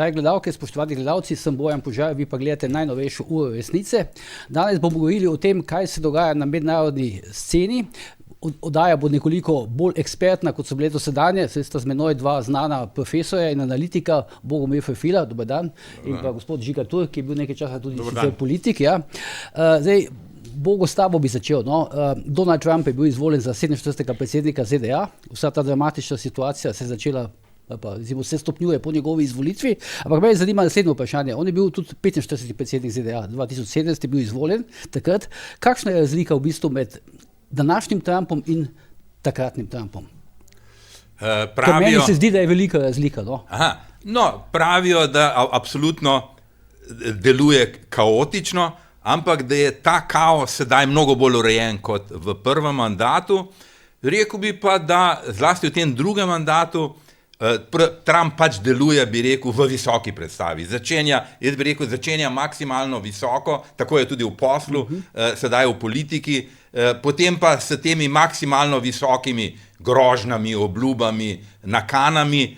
Dragi gledalke, spoštovani gledalci, sem Bojan Požar, vi pa gledate najnovejšo Uro resnice. Danes bomo govorili o tem, kaj se dogaja na mednarodni sceni. Oddaja bo nekoliko bolj ekspertna, kot so bile dosedanje. Saj sta z menoj dva znana profesorja in analitika, Bogomir Ferfila, dober dan, in pa gospod Žiga Turk, ki je bil nekaj časa tudi politik. Ja. Zdaj, Bogo, s tabo bi začel. No? Donald Trump je bil izvoljen za 47. predsednika ZDA. Vsa ta dramatična situacija se je začela, se stopnjuje po njegovi izvolitvi. Ampak me zanima naslednje vprašanje. On je bil tudi 45. predsednik ZDA. 2017 je bil izvoljen takrat. Kakšna je razlika v bistvu med današnjim Trumpom in takratnim Trumpom? Meni se zdi, da je velika razlika. No? Pravijo, da absolutno deluje kaotično, ampak da je ta kaos sedaj mnogo bolj urejen kot v prvem mandatu. Rekel bi pa, da zlasti v tem drugem mandatu Trump pač deluje, bi rekel, v visoki predstavi. Začenja maksimalno visoko, tako je tudi v poslu, sedaj v politiki, potem pa s temi maksimalno visokimi grožnjami, obljubami, nakanami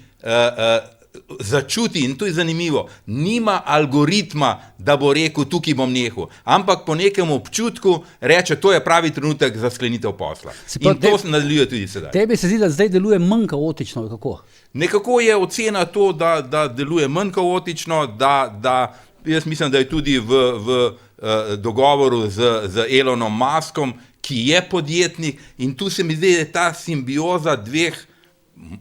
začuti, in to je zanimivo, nima algoritma, da bo rekel, tukaj bom nehal, ampak po nekem občutku reče, to je pravi trenutek za sklenitev posla. In to se nadaljuje tudi sedaj. Tebi se zdi, da zdaj deluje manj kaotično, kako? Nekako je ocena to, da deluje manj kaotično, da jaz mislim, da je tudi v dogovoru z Elonom Muskom, ki je podjetnik, in tu se mi zdi, da je ta simbioza dveh,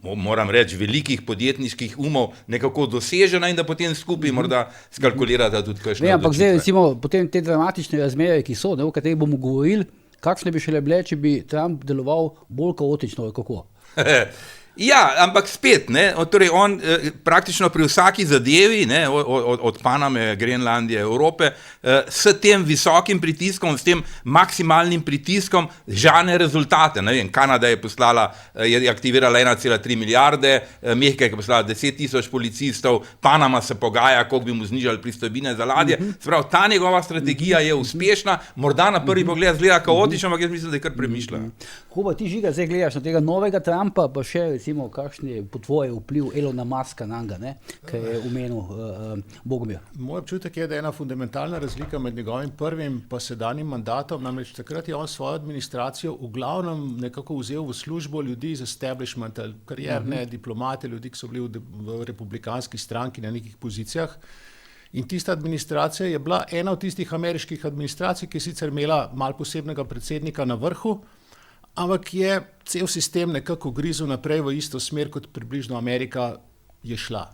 moram reči, velikih podjetniških umov nekako dosežena in da potem skupaj morda skalkulirata tudi kakšne odločitve. Ampak zdaj recimo potem te dramatične razmere, ki so, o katerih bomo govorili, kakšne bi šele bile, če bi Trump deloval bolj kaotično, kako? Ja, ampak spet, torej on praktično pri vsaki zadevi, od Paname, Grenlandije, Evrope, s tem visokim pritiskom, s tem maksimalnim pritiskom žane rezultate. Kanada je aktivirala 1,3 milijarde, Mehika je poslala 10,000 policistov, Panama se pogaja, koliko bi mu znižali pristojbine za ladje. Sprav, ta njegova strategija je uspešna, morda na prvi pogled zgleda kaotično, ampak jaz mislim, da je kar premišljena. Kuba, ti, Žiga, zdaj gledaš na tega novega Trumpa, pa še recimo, kakšen je po tvoje vpliv Elona Muska na njega, ki je omenil Bogomir? Moj občutek je, da je ena fundamentalna razlika med njegovim prvim pa sedanjim mandatom, namreč takrat je on svojo administracijo v glavnem nekako vzel v službo ljudi iz establishmenta, karierne diplomate, ljudi, ki so bili v republikanski stranki na nekih pozicijah. In tista administracija je bila ena od tistih ameriških administracij, ki je sicer imela malo posebnega predsednika na vrhu, ampak je cel sistem nekako grizel naprej v isto smer, kot približno Amerika je šla.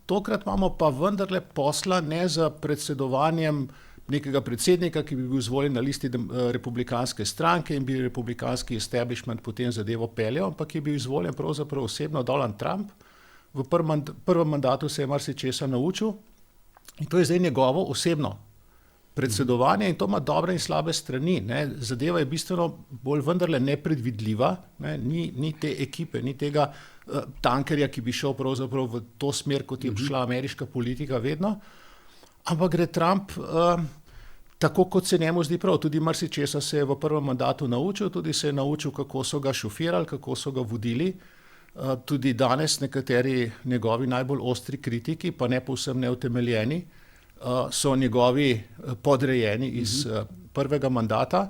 Tokrat imamo pa vendarle posla ne za predsedovanjem nekega predsednika, ki bi bil izvoljen na listi republikanske stranke in bi republikanski establishment potem zadevo peljal, ampak je bil izvoljen pravzaprav osebno Donald Trump. V prvem mandatu se je marsičesa naučil in to je zdaj njegovo osebno predsedovanje in to ima dobre in slabe strani. Zadeva je bistveno bolj vendarle nepredvidljiva, ni te ekipe, ni tega tankerja, ki bi šel pravzaprav v to smer, kot je šla ameriška politika vedno, ampak gre Trump tako, kot se njemu zdi prav. Tudi marsičesa se je v prvem mandatu naučil, tudi se je naučil, kako so ga šofirali, kako so ga vodili. Tudi danes nekateri njegovi najbolj ostri kritiki, pa ne povsem neutemeljeni, so njegovi podrejeni iz prvega mandata.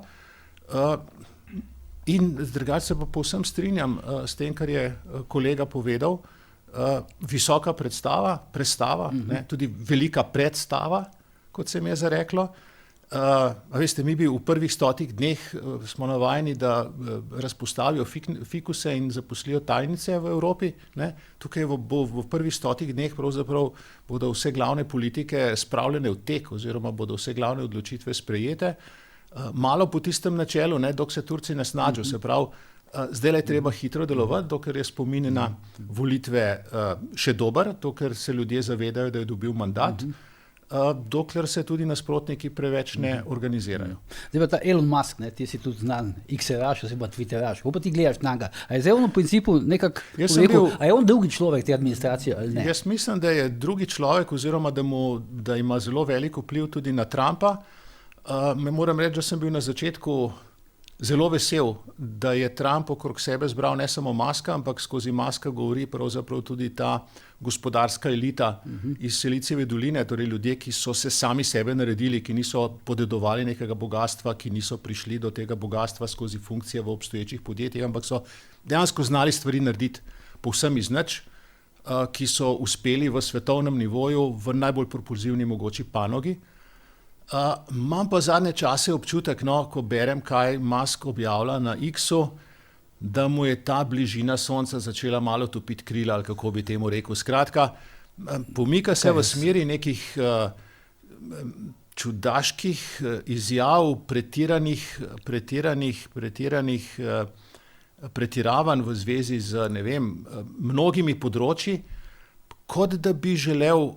In drugače se pa povsem strinjam s tem, kar je kolega povedal. Visoka prestava, tudi velika predstava, kot se mi je zareklo. Veste, mi bi v prvih 100 dneh smo navajeni, da razpostavijo fikuse in zaposlijo tajnice v Evropi. Tukaj bo v prvih 100 dneh pravzaprav bodo vse glavne politike spravljene v tek oziroma bodo vse glavne odločitve sprejete. Malo po tistem načelu, dok se Turci ne snađo, se pravi, zdaj je treba hitro delovati, dokler je spomin na volitve še dober, dokler se ljudje zavedajo, da je dobil mandat. Dokler se tudi nasprotniki preveč ne organizirajo. Zdaj pa ta Elon Musk, ti si tudi znan X-eraš, oziroma Twitteraš, kako pa ti gledaš na njega? A je zdaj on v principu nekako rekel, a je on drugi človek te administracije ali ne? Jaz mislim, da je drugi človek oziroma da ima zelo velik vpliv tudi na Trumpa. Me moram reči, da sem bil na začetku zelo vesel, da je Trump okrog sebe zbral ne samo Muska, ampak skozi Muska govori pravzaprav tudi ta gospodarska elita iz Silicijeve doline, torej ljudje, ki so se sami sebe naredili, ki niso podedovali nekega bogatstva, ki niso prišli do tega bogatstva skozi funkcije v obstoječih podjetjih, ampak so dejansko znali stvari narediti povsem iz nič, ki so uspeli v svetovnem nivoju v najbolj propulzivni mogoči panogi. Imam pa zadnje čase občutek, ko berem, kaj Musk objavlja na X-u, da mu je ta bližina Sonca začela malo topiti krila, ali kako bi temu rekel. Skratka, pomika se v smeri nekih čudaških izjav, pretiravanj v zvezi z, ne vem, mnogimi področji, kot da bi želel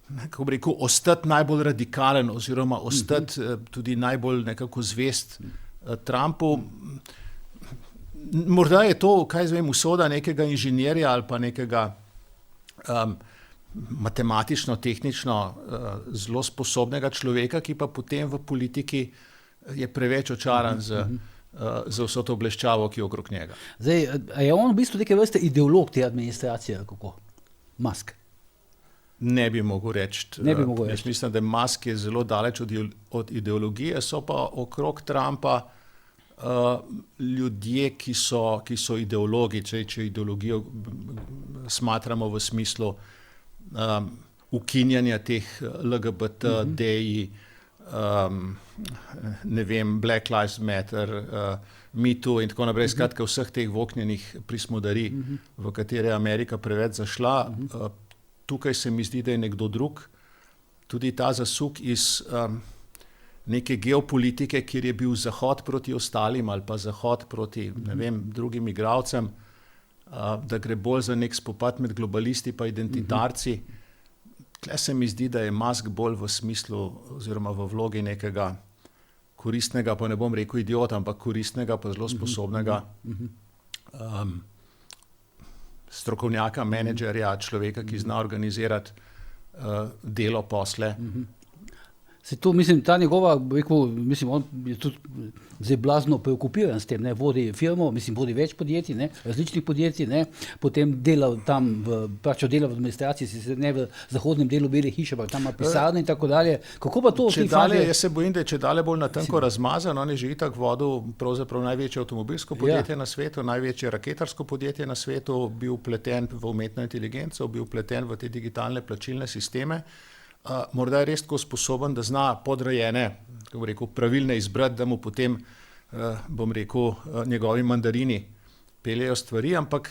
kako bi rekel, ostati najbolj radikalen oziroma ostati tudi najbolj nekako zvest Trumpu. Morda je to, kaj zvem, usoda nekega inženirja ali pa nekega matematično-tehnično zelo sposobnega človeka, ki pa potem v politiki je preveč očaran za vso to bleščavo, ki je okrog njega. Zdaj, je on v bistvu neke vrste ideolog te administracije, kako? Musk? Ne bi mogel reči. Jaz mislim, da Musk je zelo daleč od ideologije, so pa okrog Trumpa ljudje, ki so ideologi, če ideologijo smatramo v smislu ukinjanja teh LGBT-deji, ne vem, Black Lives Matter, Me Too in tako naprej, skratka vseh teh voknjenih prismodarij, v katere je Amerika preveč zašla. Tukaj se mi zdi, da je nekdo drug. Tudi ta zasuk iz neke geopolitike, kjer je bil Zahod proti ostalim ali pa Zahod proti, ne vem, drugim igralcem, da gre bolj za nek spopad med globalisti pa identitarci. Tukaj se mi zdi, da je Musk bolj v smislu oziroma v vlogi nekega koristnega, pa ne bom rekel idiota, ampak koristnega pa zelo sposobnega strokovnjaka, menedžerja, človeka, ki zna organizirati delo, posle. Se to, mislim, ta njegova, mislim, on je tudi zdaj blazno preokupiran s tem, ne, vodi firmo, mislim, vodi več podjetij, ne, različnih podjetij, ne, potem dela tam, dela v administraciji, sicer ne v zahodnem delu Bele hiše, pa tam ima pisarne in tako dalje. Kako pa to? Jaz se bojim, da je čedalje bolj natanko razmazan, on je že itak vodil pravzaprav največje avtomobilsko podjetje na svetu, največje raketarsko podjetje na svetu, bil vpleten v umetno inteligenco, bil vpleten v te digitalne plačilne sisteme. Morda je res tako sposoben, da zna podrejene, kako bi rekel, pravilne izbrati, da mu potem, bom rekel, njegovi mandarini peljejo stvari, ampak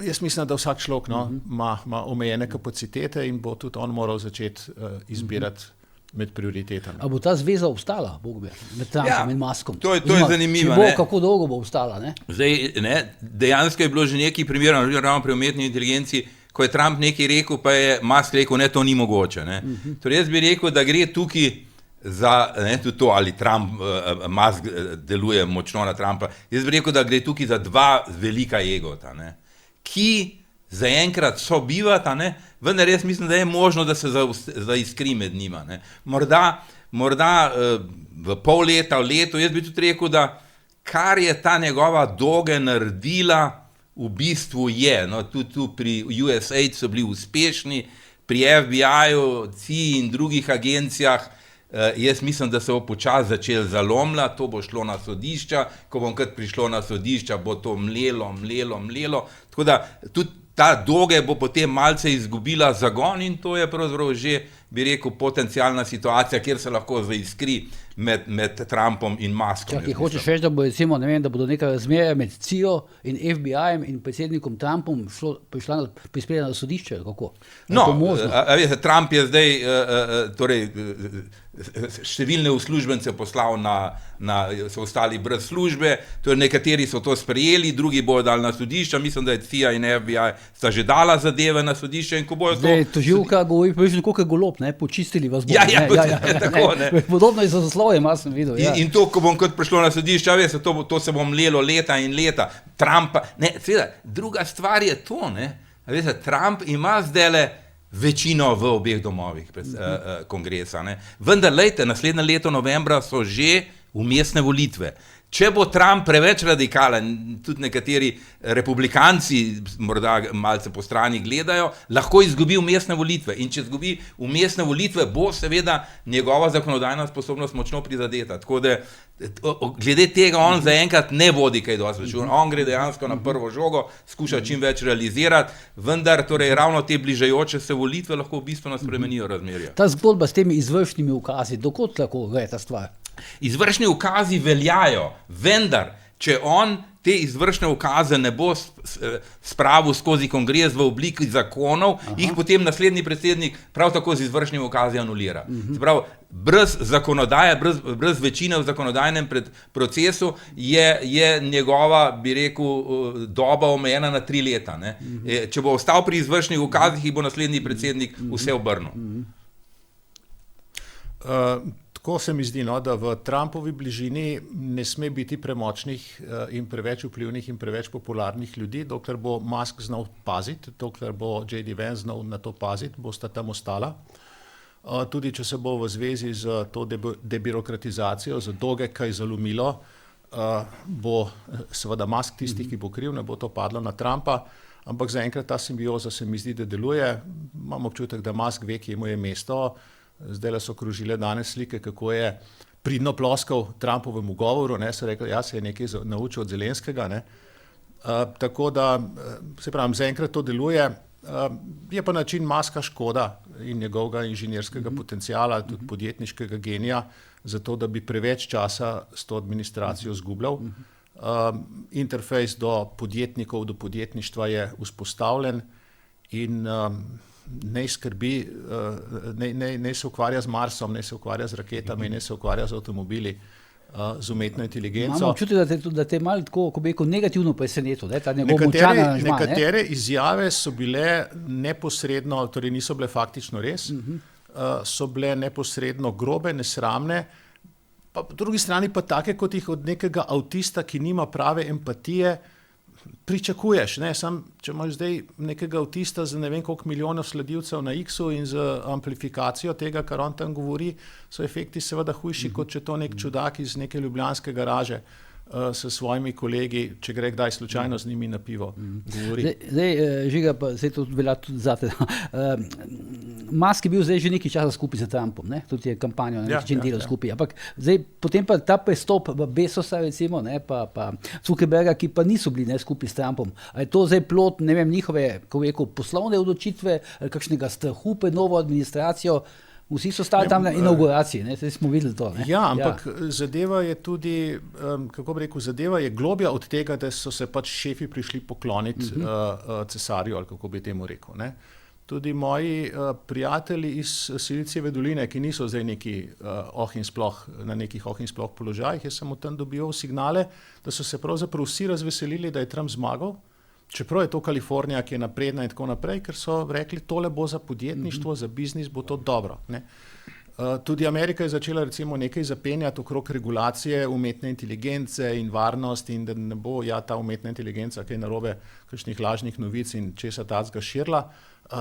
jaz mislim, da vsak človek ima omejene kapacitete in bo tudi on moral začeti izbirati med prioritetami. A bo ta zveza obstala, Bog ve, med Trumpom in Muskom? To je zanimivo. Kako dolgo bo obstala? Ne? Zdaj, dejansko je bilo že nekaj primerov, ravno pri umetni inteligenci, ko je Trump nekaj rekel, pa je Musk rekel, ne, to ni mogoče. Torej jaz bi rekel, da gre tukaj za, tudi to, ali Musk deluje močno na Trumpa, jaz bi rekel, da gre tukaj za dva velika egota, ki zaenkrat sobivata, vendar jaz mislim, da je možno, da se zaiskri med njima. Morda v pol leta, v letu, jaz bi tudi rekel, da kar je ta njegova doge naredila, v bistvu je, tudi pri USAID so bili uspešni, pri FBI-ju, CIA in drugih agencijah, jaz mislim, da se bo počasi začel zalomla, to bo šlo na sodišča, ko bom kad prišlo na sodišča, bo to mlelo, tako da tudi ta doge bo potem malce izgubila zagon in to je pravzaprav že, bi rekel, potencialna situacija, kjer se lahko zaiskri med Trumpom in Muskom. Čakaj, hočeš reči, da bo recimo, ne vem, da bodo neka razmerja med CIA in FBI-jem in predsednikom Trumpom prispela na sodišče, kako? Veste, Trump je zdaj, torej, številne uslužbence poslal so ostali brez službe, torej nekateri so to sprejeli, drugi bojo dali na sodišča, mislim, da je CIA in FBI sta že dala zadeve na sodišče in ko bojo to... Zdaj, tožilka govori, približno koliko je golob, počistili vas bodo. Tako, Podobno je za zaslojem, jaz sem videl. In to, ko bom kot prišlo na sodišče, veste, to se bom mlelo leta in leta. Trumpa, seveda, druga stvar je to, veste, Trump ima zdajle večino v obeh domovih kongresa. Vendar, lejte, naslednje leto novembra so že vmesne volitve. Če bo Trump preveč radikalen, tudi nekateri republikanci morda malce po strani gledajo, lahko izgubi vmesne volitve. In če izgubi vmesne volitve, bo seveda njegova zakonodajna sposobnost močno prizadeta. Tako da glede tega on zaenkrat ne vodi kaj dosti. On gre dejansko na prvo žogo, skuša čim več realizirati, vendar torej ravno te bližajoče se volitve lahko bistveno spremenijo razmerja. Ta zgodba s temi izvršnimi ukazi, dokot lahko gre ta stvar? Izvršni ukazi veljajo, vendar, če on te izvršne ukaze ne bo spravil skozi kongres v obliki zakonov, jih potem naslednji predsednik prav tako z izvršnimi ukazi anulira. Se pravi, brez zakonodaje, brez večine v zakonodajnem procesu je njegova, bi rekel, doba omejena na 3 leta. Ne? Če bo ostal pri izvršnih ukazih, jih bo naslednji predsednik vse obrnil. Tako se mi zdi, da v Trumpovi bližini ne sme biti premočnih in preveč vplivnih in preveč popularnih ljudi, dokler bo Musk znal paziti, dokler bo J.D. Vance znal na to paziti, bosta tam ostala. Tudi če se bo v zvezi z to debirokratizacijo, z doge kaj zalomilo, bo seveda Musk tisti, ki bo kriv, ne bo to padlo na Trumpa, ampak zaenkrat ta simbioza se mi zdi, da deluje. Imam občutek, da Musk ve, kje mu je mesto. Zdaj so krožile danes slike, kako je pridno ploskal Trumpovemu govoru, so rekli, se je nekaj naučil od Zelenskega. Tako da, se pravim, zaenkrat to deluje. Je pa način Muska škoda in njegovega inženirskega potencijala, tudi podjetniškega genija, zato da bi preveč časa s to administracijo zgubljal. Interfejs do podjetnikov, do podjetništva je vzpostavljen in ne skrbi, ne se ukvarja z Marsom, ne se ukvarja z raketami, ne se ukvarja z avtomobili, z umetno inteligenco. Imamo občutek, da te malo tako, ko bi rekel, negativno presenetilo, ta njegov močan aranžma. Nekatere izjave so bile neposredno, torej niso bile faktično res, so bile neposredno grobe, nesramne, pa po drugi strani pa take, kot jih od nekega avtista, ki nima prave empatije, pričakuješ, sam, če imaš zdaj nekega avtista z ne vem koliko milijonov sledilcev na X-u in z amplifikacijo tega, kar on tam govori, so efekti seveda hujši, kot če to nek čudak iz neke ljubljanske garaže s svojimi kolegi, če gre kdaj slučajno z njimi na pivo govori. Zdaj, Žiga, pa zdaj to velja tudi zate. Musk je bil zdaj že nekaj časa skupaj z Trumpom, tudi je kampanjo na način delal skupaj, ampak zdaj potem pa ta prestop Bezosa recimo, pa Zuckerberga, ki pa niso bili skupaj s Trumpom. A je to zdaj plod, ne vem, njihove, kako rekel, poslovne odločitve, kakšnega strahu pred novo administracijo? Vsi so stali tam na inauguraciji, zdaj smo videli to. Ampak zadeva je tudi, kako bi rekel, zadeva je globja od tega, da so se pač šefi prišli pokloniti cesarju, ali kako bi temu rekel. Tudi moji prijatelji iz Silicijeve doline, ki niso zdaj neki na nekih in sploh položajih, jaz sem od tam dobival signale, da so se pravzaprav vsi razveselili, da je Trump zmagal, čeprav je to Kalifornija, ki je napredna in tako naprej, ker so rekli, tole bo za podjetništvo, za biznis bo to dobro. Tudi Amerika je začela recimo nekaj zapenjati okrog regulacije umetne inteligence in varnosti in da ne bo ta umetna inteligenca kaj narobe kakšnih lažnih novic in česa tacga širila.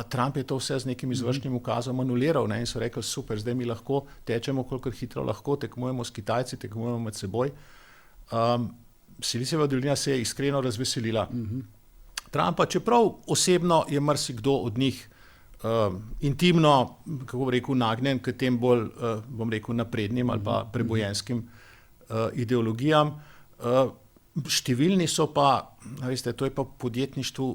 Trump je to vse z nekim izvršnim ukazom anuliral in so rekli, super, zdaj mi lahko tečemo, kolikor hitro lahko, tekmujemo s Kitajci, tekmujemo med seboj. Silicijeva dolina se je iskreno razveselila Trumpa, čeprav osebno je marsikdo od njih intimno, kako bi rekel, nagnjen k tem bolj, bom rekel, naprednim ali pa prebojenskim ideologijam. Številni so pa, veste, to je pa v podjetništvu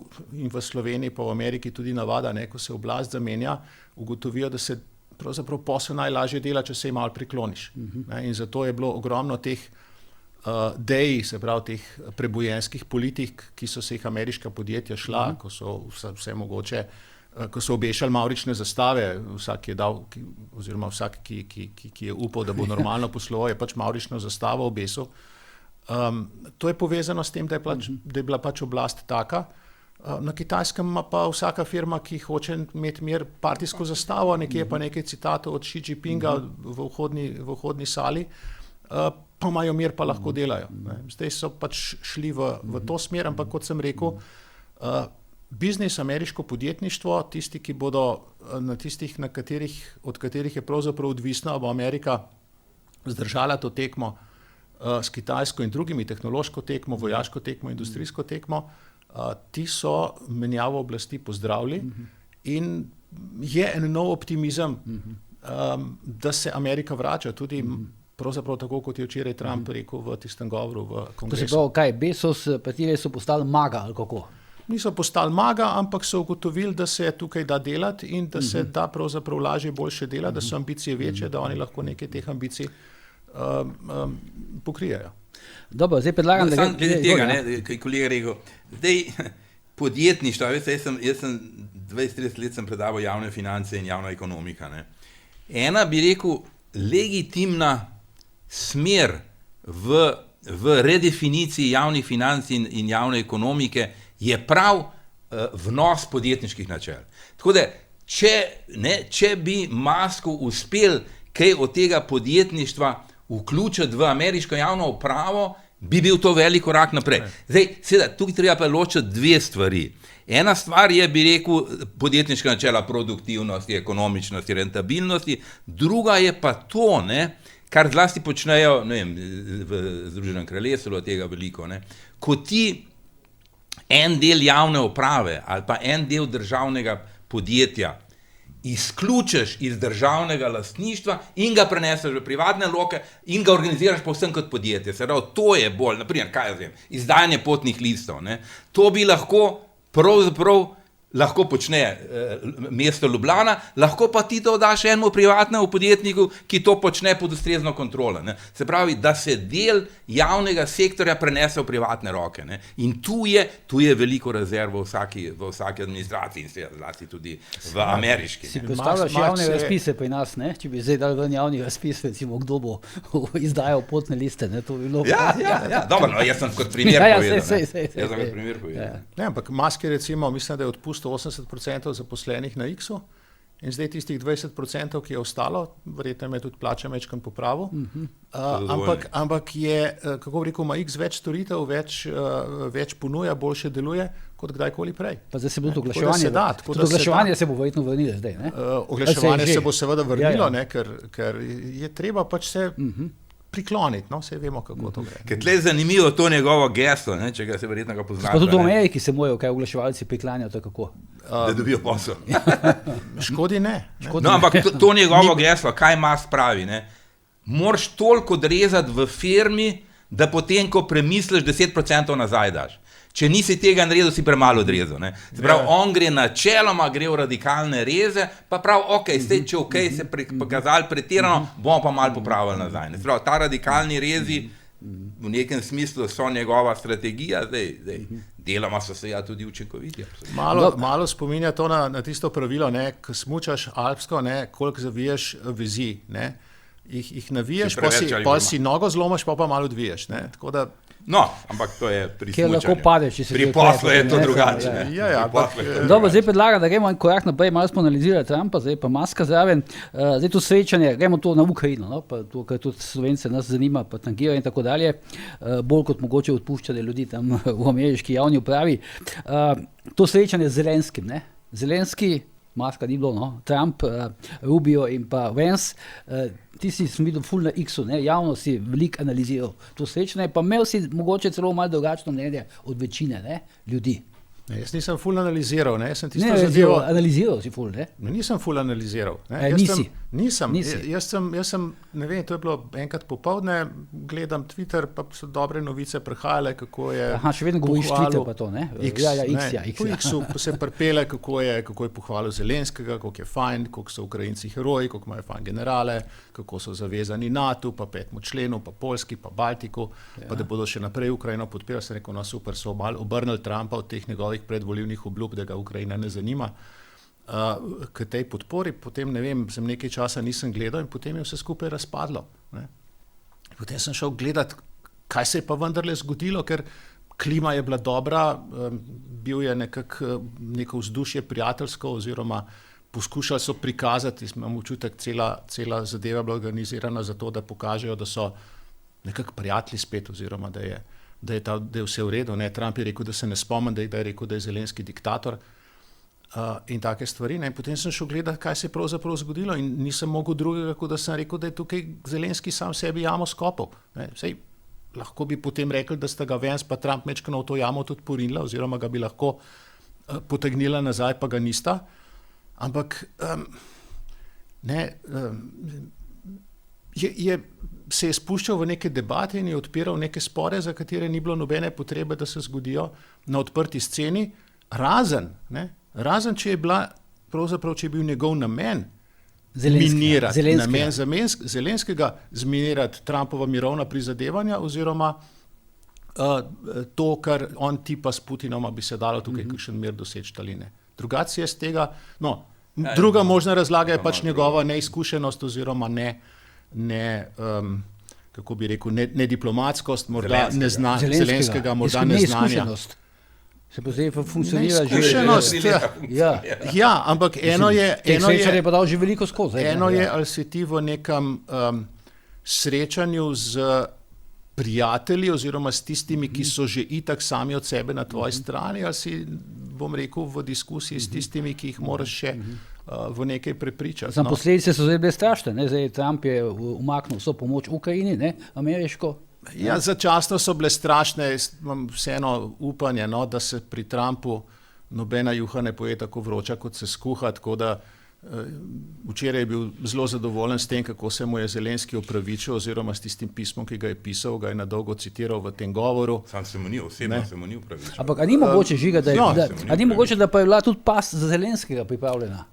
in v Sloveniji pa v Ameriki tudi navada, ko se oblast zamenja, ugotovijo, da se pravzaprav posel najlažje dela, če se jim malo prikloniš. In zato je bilo ogromno teh se pravi teh prebojenskih politik, ki so se jih ameriška podjetja šla, ko so vse mogoče, ko so obešali mavrične zastave, vsak je dal, oziroma vsak, ki je upal, da bo normalno posloval, je pač mavrično zastavo obesil. To je povezano s tem, da je bila pač oblast taka. Na Kitajskem ima pa vsaka firma, ki hoče imeti mir, partijsko zastavo, nekje pa nekaj citatov od Xi Jinpinga v vhodni sali, pa imajo mir, pa lahko delajo. Zdaj so pač šli v to smer, ampak kot sem rekel, biznis, ameriško podjetništvo, tisti, ki bodo na tistih, od katerih je pravzaprav odvisno, bo Amerika zdržala to tekmo s Kitajsko in drugimi, tehnološko tekmo, vojaško tekmo, industrijsko tekmo, ti so menjavo oblasti pozdravili in je en nov optimizem, da se Amerika vrača tudi pravzaprav tako, kot je včeraj Trump rekel v tistem govoru v kongresu. To se pravi, kaj, Bezos, patile so postali maga ali kako? Niso postali maga, ampak so ugotovili, da se tukaj da delati in da se da pravzaprav lažje boljše dela, da so ambicije večje, da oni lahko nekaj teh ambicij pokrijejo. Dobro, zdaj predlagam, da glede tega, kaj kolega rekel, zdaj podjetništvo, jaz sem 20-30 let sem predaval javne finance in javna ekonomika. Ena bi rekel legitimna smer v redefiniciji javnih financ in javne ekonomike je prav vnos podjetniških načel. Tako da, če bi Musku uspel kaj od tega podjetništva vključiti v ameriško javno upravo, bi bil to velik korak naprej. Zdaj, seveda, tukaj treba pa ločiti dve stvari. Ena stvar je, bi rekel, podjetniška načela produktivnosti, ekonomičnosti, rentabilnosti, druga je pa to, kar zlasti počnejo, v Združenem kraljestvu, tega veliko, ko ti en del javne uprave ali pa en del državnega podjetja izključiš iz državnega lastništva in ga preneseš v privatne roke in ga organiziraš povsem kot podjetje. Se pravi, to je bolj, naprimer, izdajanje potnih listov. To bi pravzaprav lahko počne mesto Ljubljana, lahko pa ti to daš enemu privatnemu podjetniku, ki to počne pod ustrezno kontrolo. Se pravi, da se del javnega sektorja prenese v privatne roke. In tu je veliko rezerv v vsaki administraciji in zlasti tudi v ameriški. Si predstavljaš javne razpise pri nas, če bi zdaj dal ven javni razpis, recimo, kdo bo izdajal potne liste, to bi bilo... Ja, dobro, jaz sem kot primer povedal. Ampak Musk je recimo, mislim, da je odpustil 80% zaposlenih na X-u in zdaj tistih 20%, ki je ostalo, verjetno je tudi plača mečkan popravil, ampak je, kako bi rekel, ima X več storitev, več ponuja, boljše deluje, kot kdajkoli prej. Pa zdaj se bo to oglaševanje se bo verjetno vrnilo zdaj, Oglaševanje se bo seveda vrnilo, ker je treba pač se prikloniti, vse vemo, kako to gre. Ker tle je zanimivo to njegovo geslo, če ga se verjetno ga poznate. Pa tudi v Ameriki se morajo kaj oglaševalci priklanjajo, to kako? Da dobijo posel. Škodi ne. Ampak to njegovo geslo, kaj Musk pravi, moraš toliko odrezati v firmi, da potem, ko premisliš, 10% nazaj daš. Če nisi tega naredil, si premalo odrezal. Se pravi, on gre načeloma, gre v radikalne reze, pa pravi, če se pokazali pretirano, bomo pa malo popravili nazaj. Se pravi, ta radikalni rezi v nekem smislu so njegova strategija, zdaj deloma so se tudi učinkoviti. Malo spominja to na tisto pravilo, ko smučaš alpsko, koliko zaviješ vezi, jih naviješ, pa si nogo zlomaš, pa malo dviješ. Tako da no, ampak to je pri smučanju. Kjer lahko padeš, pri poslu je to drugače. Dobro, zdaj predlagam, da gremo en korak naprej, malo smo analizirali Trumpa, zdaj pa Muska zraven. Zdaj to srečanje, gremo to na Ukrajino, pa to, kar tudi Slovence nas zanima, pa tangira in tako dalje, bolj kot mogoče odpuščanje ljudi tam v ameriški javni upravi. To srečanje z Zelenskim, Zelenski, Muska ni bilo, Trump, Rubio in pa Vance, ti si videl ful na X-u, javno si veliko analiziral to srečanje, pa imel si mogoče celo malo drugačno mnenje od večine ljudi. Jaz nisem ful analiziral, analiziral si ful, Nisem ful analiziral. Nisem. Jaz sem, ne vem, to je bilo enkrat popoldne, gledam Twitter, pa so dobre novice prihajale, kako je... še vedno govoriš Twitter pa to, X. Po X-u se pripele, kako je pohvalil Zelenskega, kako je fajn, kako so Ukrajinci heroji, kako imajo fajn generale, kako so zavezani NATO, pa 5. členu, pa Poljski, pa Baltiku, pa da bodo še naprej Ukrajino podpirali, sem rekel, super, so malo obrnili Trumpa od teh njegovih predvolilnih obljub, da ga Ukrajina ne zanima. K tej podpori, potem ne vem, sem nekaj časa nisem gledal in potem je vse skupaj razpadlo. Potem sem šel gledati, kaj se je pa vendarle zgodilo, ker klima je bila dobra, bil je neko vzdušje prijateljsko oziroma poskušali so prikazati, imam občutek, cela zadeva bila organizirana za to, da pokažejo, da so nekako prijatelji spet oziroma da je vse v redu. Trump je rekel, da se ne spomnim, da je rekel, da je Zelenski diktator in take stvari. In potem sem šel gledati, kaj se je pravzaprav zgodilo in nisem mogel drugega, kot da sem rekel, da je tukaj Zelenski sam sebi jamo skopal. Sej lahko bi potem rekli, da sta ga Vance pa Trump mečkano v to jamo tudi porinila, oziroma ga bi lahko potegnila nazaj, pa ga nista. Ampak se je spuščal v neke debate in je odpiral neke spore, za katere ni bilo nobene potrebe, da se zgodijo na odprti sceni, razen če je bila, pravzaprav, če je bil njegov namen minirati, namen Zelenskega zminirati Trumpova mirovna prizadevanja oziroma to, kar on tipa s Putinoma bi se dalo tukaj kakšen mir doseči ali ne. Drugače je z tega, druga možna razlaga je pač njegova neizkušenost oziroma kako bi rekel, nediplomatskost, morda Zelenskega, morda neznanja. Se pa zdaj funkcionira že. Neizkušenost, ja, ampak eno je pa dal že veliko skozi. Eno je, ali si ti v nekem srečanju z prijatelji oziroma s tistimi, ki so že itak sami od sebe na tvoji strani, ali si, bom rekel, v diskusiji s tistimi, ki jih moraš še v nekaj prepričati. Sam posledice so zdaj bile strašne, ne? Zdaj Trump je umaknil vso pomoč Ukrajini, ne? Ameriško. Ja, začasno so bile strašne, imam vseeno upanje, da se pri Trumpu nobena juha ne poje tako vroča, kot se skuha, tako da včeraj je bil zelo zadovoljen s tem, kako se mu je Zelenski opravičil, oziroma s tistim pismom, ki ga je pisal, ga je nadolgo citiral v tem govoru. Sam se mu ni, osebno se mu ni opravičil. Ampak a ni mogoče, Žiga, da pa je bila tudi past za Zelenskega pripravljena?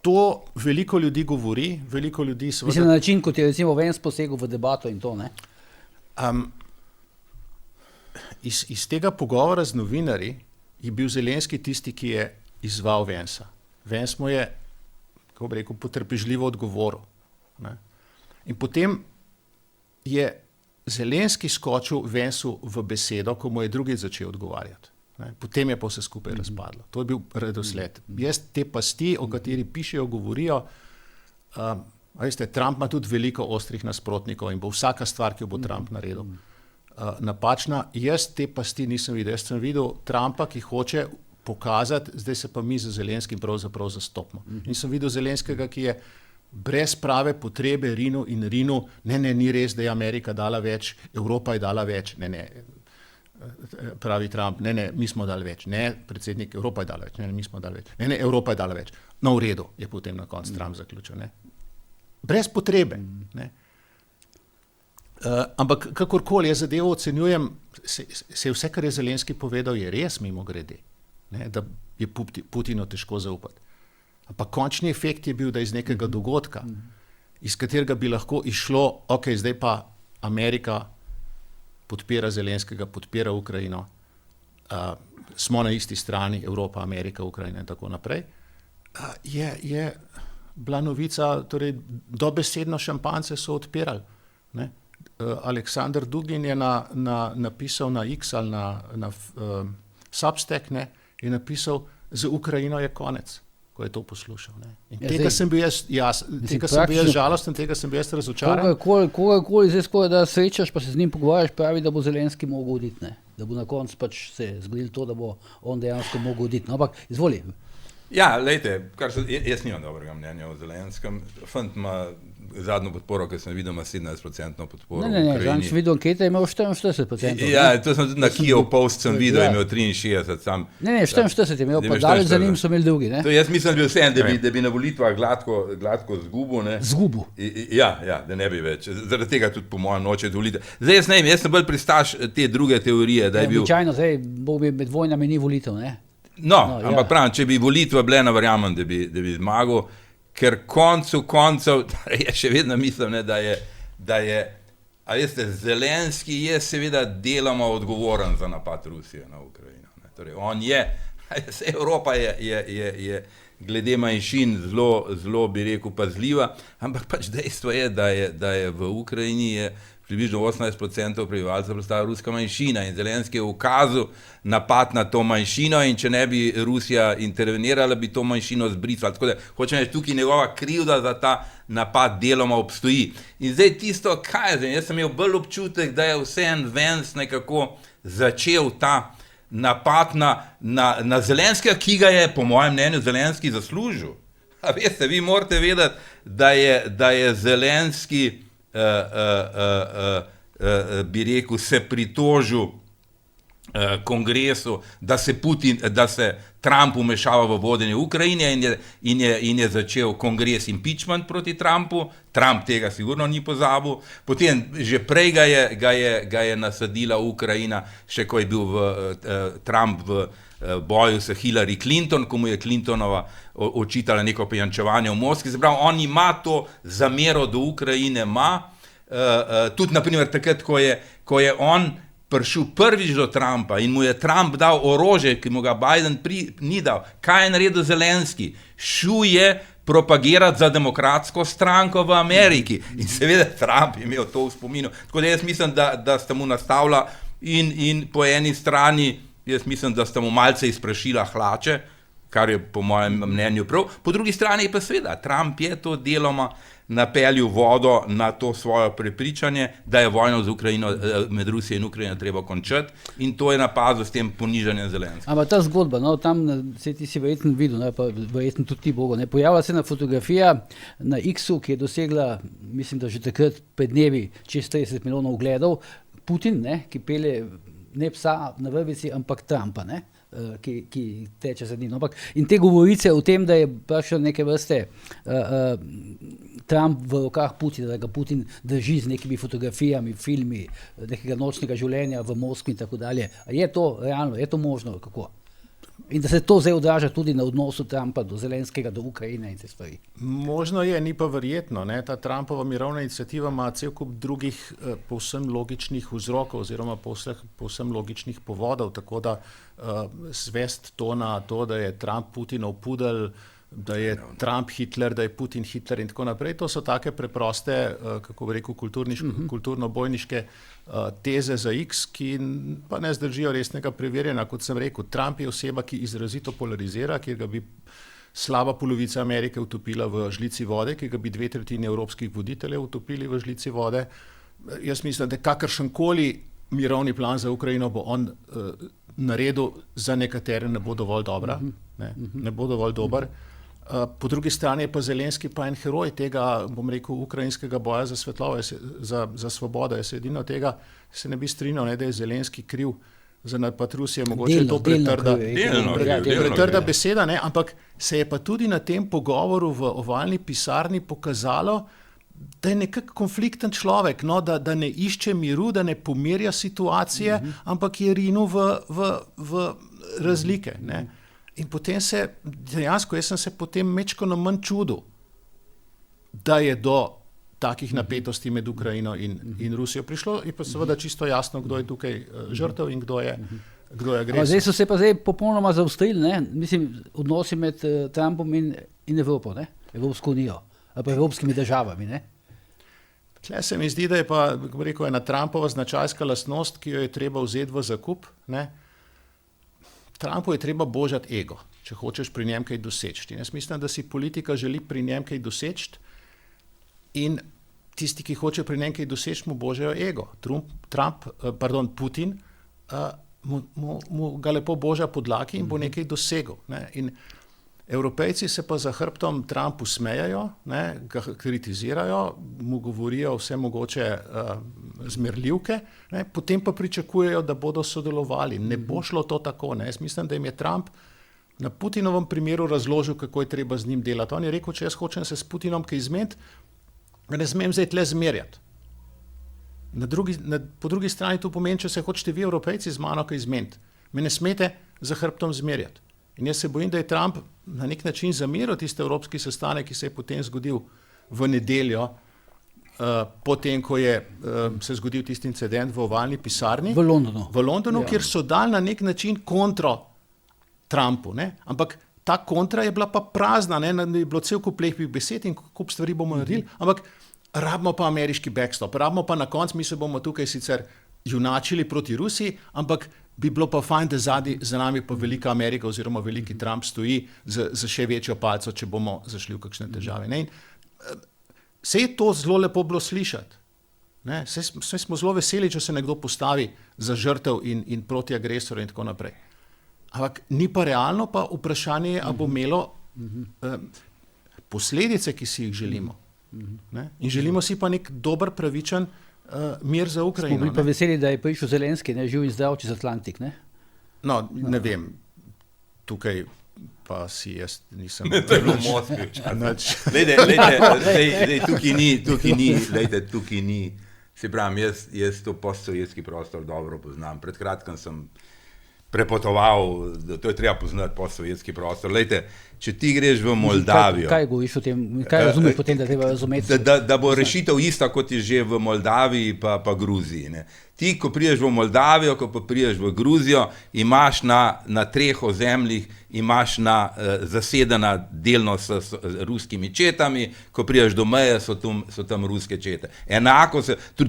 To veliko ljudi govori, veliko ljudi seveda... Mislim, na način, kot je recimo Vance posegel v debato in to, ne? Iz tega pogovora z novinarji je bil Zelenski tisti, ki je izzval Vancea. Vance mu je, kako bi rekel, potrpežljivo odgovoril. Ne? In potem je Zelenski skočil Vanceu v besedo, ko mu je drugi začel odgovarjati. Ne? Potem je pa vse skupaj razpadlo. To je bil redosled. Jaz te pasti, o kateri pišejo, govorijo, veste, Trump ima tudi veliko ostrih nasprotnikov in bo vsaka stvar, ki jo bo Trump naredil, napačna. Jaz te pasti nisem videl. Jaz sem videl Trumpa, ki hoče pokazati, zdaj se pa mi z Zelenskim pravzaprav zastopimo. In sem videl Zelenskega, ki je brez prave potrebe rinil, ni res, da je Amerika dala več, Evropa je dala več, pravi Trump, mi smo dali več, predsednik, Evropa je dala več, mi smo dali več, Evropa je dala več. No, v redu, je potem na koncu Trump zaključil, brez potrebe, ampak kakorkoli jaz zadevo ocenjujem, se vse, kar je Zelenski povedal, je res mimogrede, da je Putinu težko zaupati. Ampak končni efekt je bil, da iz nekega dogodka, iz katerega bi lahko išlo, zdaj pa Amerika podpira Zelenskega, podpira Ukrajino, smo na isti strani, Evropa, Amerika, Ukrajina in tako naprej, je bila novica, torej dobesedno šampance so odpirali. Aleksandar Dugin je napisal na X ali na Substack, je napisal, z Ukrajino je konec, ko je to poslušal. In tega sem bil jaz žalosten, tega sem bil jaz razočaran. Kogarkoli zdaj skoraj da srečaš, pa se z njim pogovarjaš, pravi, da bo Zelenski mogel oditi, da bo na koncu pač se zgodilo to, da bo on dejansko mogel oditi. Ampak izvoli. Ja, lejte, jaz nimam dobrega mnenja o Zelenskem. Fant ima zadnjo podporo, ker sem videl, ima 17% podporo v Ukrajini. Zadnjič sem videl ankete, je imel 44%. Ja, to sem tudi na Kyiv Post sem videl, je imel 63 sam. 44 je imel, pa daleč za njim so imeli drugi. Jaz mislim, da bi vseeno, da bi na volitvah gladko zgubil. Zgubil? Ja, da ne bi več. Zaradi tega tudi po mojem noče volitev. Zdaj jaz ne vem, jaz sem bolj pristaš te druge teorije, da je bil... Običajno, zdaj, Bog bi med vojnami ni volitev, ne? Ampak pravim, če bi volitve bile, ne verjamem, da bi zmagal, ker koncev, jaz še vedno mislim, da je, a veste, Zelenski je seveda deloma odgovoren za napad Rusije na Ukrajino. Torej, on je, Evropa je glede manjšin zelo, bi rekel, pazljiva, ampak pač dejstvo je, da je v Ukrajini je približno 18% prebivalcev predstavlja ruska manjšina in Zelenski je ukazal napad na to manjšino in če ne bi Rusija intervenirala, bi to manjšino zbrisala. Tako da hočem reči, tukaj njegova krivda za ta napad deloma obstoji. In zdaj tisto, kaj je, jaz sem imel bolj občutek, da je vseeno Vance nekako začel ta napad na Zelenskega, ki ga je, po mojem mnenju, Zelenski zaslužil. A veste, vi morate vedeti, da je Zelenski bi rekel, se pritožil kongresu, da se Trump vmešava v vodenje Ukrajine in je začel kongres impeachment proti Trumpu. Trump tega sigurno ni pozabil. Potem že prej ga je nasadila Ukrajina, še ko je bil Trump v boju s Hillary Clinton, ko mu je Clintonova očitala neko pijančevanje v Moskvi. Zaprav, on ima to zamero do Ukrajine, tudi naprimer takrat, ko je on prišel prvič do Trumpa in mu je Trump dal orožje, ki mu ga Biden ni dal. Kaj je naredil Zelenski? Šel je propagirati za demokratsko stranko v Ameriki. In seveda Trump je imel to v spominu. Tako da jaz mislim, da sta mu nastavila in po eni strani, jaz mislim, da sta mu malce izprašila hlače, kar je po mojem mnenju prav. Po drugi strani pa seveda, Trump je to deloma napeljal vodo na to svoje prepričanje, da je vojno z Ukrajino, med Rusijo in Ukrajino treba končati, in to je napadlo s tem ponižanjem Zelenskega. Ampak ta zgodba, tam ti si verjetno videl, pa verjetno tudi ti, Bogo, pojavila se ena fotografija na X-u, ki je dosegla, mislim, da že takrat pred dnevi čez 30 milijonov ogledov, Putin, ki pelje ne psa na vrvici, ampak Trumpa, ki teče za njim. In te govorice o tem, da je prišel neke vrste Trump v rokah Putina, da ga Putin drži z nekimi fotografijami, filmi nekega nočnega življenja v Moskvi in tako dalje. Je to realno, je to možno? Kako? In da se to zdaj odraža tudi na odnosu Trumpa do Zelenskega, do Ukrajine in te stvari. Možno je, ni pa verjetno. Ta Trumpova mirovna iniciativa ima cel kup drugih povsem logičnih vzrokov oziroma povsem logičnih povodov, tako da svest to na to, da je Trump Putinov pudel, da je Trump Hitler, da je Putin Hitler in tako naprej. To so take preproste, kako bi rekel, kulturno-bojniške teze za X, ki pa ne zdržijo resnega preverjanja. Kot sem rekel, Trump je oseba, ki izrazito polarizira, ki ga bi slaba polovica Amerike utopila v žlici vode, ki ga bi 2/3 evropskih voditeljev utopili v žlici vode. Jaz mislim, da kakršenkoli mirovni plan za Ukrajino bo on naredil, za nekatere ne bo dovolj dobra, ne bo dovolj dober. Po drugi strani je pa Zelenski pa en heroj tega, bom rekel, ukrajinskega boja za svetlovo, za svobodo. Jaz edino tega se ne bi strinjal, da je Zelenski kriv za napad Rusije, mogoče je to pretrda beseda, ampak se je pa tudi na tem pogovoru v ovalni pisarni pokazalo, da je nekak konflikten človek, da ne išče miru, da ne pomirja situacije, ampak je rinil v razlike. In potem dejansko, jaz sem se potem mečkano manj čudil, da je do takih napetosti med Ukrajino in Rusijo prišlo, in pa seveda čisto jasno, kdo je tukaj žrtev in kdo je agresor. Zdaj so se pa popolnoma zaostrili, mislim, odnosi med Trumpom in Evropo, Evropsko unijo, ali pa evropskimi državami, Tle se mi zdi, da je pa, kako rekel, ena Trumpova značajska lastnost, ki jo je treba vzeti v zakup, Trumpu je treba božati ego, če hočeš pri njem kaj doseči. Jaz mislim, da si politika želi pri njem kaj doseči in tisti, ki hoče pri njem kaj doseči, mu božajo ego. Putin mu ga lepo boža pod dlaki in bo nekaj dosegel. In Evropejci se pa za hrbtom Trumpu smejajo, ga kritizirajo, mu govorijo vse mogoče zmerljivke, potem pa pričakujejo, da bodo sodelovali. Ne bo šlo to tako. Jaz mislim, da jim je Trump na Putinovem primeru razložil, kako je treba z njim delati. On je rekel, če jaz hočem se s Putinom kaj izmeniti, ne smem zdaj tle zmerjati. Po drugi strani to pomeni, če se hočete vi, Evropejci, z mano kaj izmeniti. Me ne smete za hrbtom zmerjati. In jaz se bojim, da je Trump na nek način zameril tiste evropski sestanek, ki se je potem zgodil v nedeljo, potem, ko je se zgodil tisti incident v ovalni pisarni. V Londonu, kjer so dali na nek način kontro Trumpu. Ampak ta kontra je bila pa prazna, je bilo cel kup lepih besed in kup stvari bomo naredili, ampak rabimo pa ameriški backstop, rabimo pa na koncu, mi se bomo tukaj sicer junačili proti Rusiji, ampak bi bilo pa fajn, da za nami pa velika Amerika oziroma veliki Trump stoji za še večjo palco, če bomo zašli v kakšne težave. Saj je to zelo lepo bilo slišati. Saj smo zelo veseli, če se nekdo postavi za žrtev in proti agresorju in tako naprej. Ampak ni pa realno, pa vprašanje je, a bo imelo posledice, ki si jih želimo. In želimo si pa nek dober, pravičen mir za Ukrajino. Smo bili pa veseli, da je prišel Zelenski, ne, živ in zdrav čez Atlantik, ne? No, ne vem, tukaj pa si jaz nisem... To je bilo v Moskvi. Tukaj ni, se pravim, jaz to postsovjetski prostor dobro poznam. Pred kratkim sem prepotoval, to je treba poznati postsovjetski prostor. Lejte, če ti greš v Moldavijo... Kaj govoriš o tem, kaj razumeš potem, da treba razumeti? Da bo rešitev ista, kot je že v Moldaviji pa Gruziji. Ne. Ti, ko priješ v Moldavijo, ko pa priješ v Gruzijo, imaš na treh ozemljih, imaš zasedena delno s ruskimi četami, ko priješ do meje, so tam ruske čete. Enako